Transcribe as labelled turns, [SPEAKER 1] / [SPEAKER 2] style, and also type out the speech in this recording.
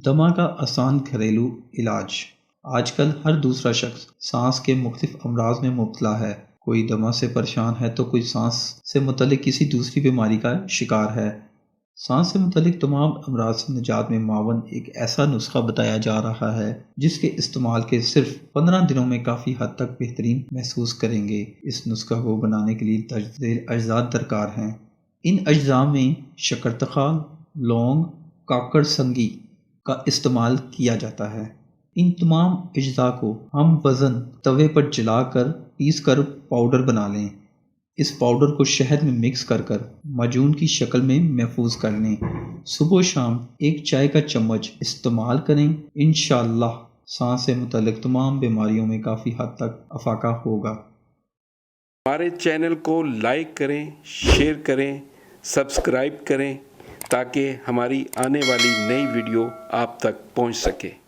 [SPEAKER 1] دمہ کا آسان گھریلو علاج۔ آج کل ہر دوسرا شخص سانس کے مختلف امراض میں مبتلا ہے۔ کوئی دمہ سے پریشان ہے تو کوئی سانس سے متعلق کسی دوسری بیماری کا شکار ہے۔ سانس سے متعلق تمام امراض سے نجات میں معاون ایک ایسا نسخہ بتایا جا رہا ہے جس کے استعمال کے صرف 15 دنوں میں کافی حد تک بہترین محسوس کریں گے۔ اس نسخہ کو بنانے کے لیے درج ذیل اجزاء درکار ہیں۔ ان اجزاء میں شکرتخال، لونگ، کاکڑ سنگی کا استعمال کیا جاتا ہے۔ ان تمام اجزاء کو ہم وزن توے پر جلا کر پیس کر پاؤڈر بنا لیں۔ اس پاؤڈر کو شہد میں مکس کر معجون کی شکل میں محفوظ کر لیں۔ صبح و شام ایک چائے کا چمچ استعمال کریں۔ انشاءاللہ سانس سے متعلق تمام بیماریوں میں کافی حد تک افاقہ ہوگا۔
[SPEAKER 2] ہمارے چینل کو لائک کریں، شیئر کریں، سبسکرائب کریں تاکہ ہماری آنے والی نئی ویڈیو آپ تک پہنچ سکے۔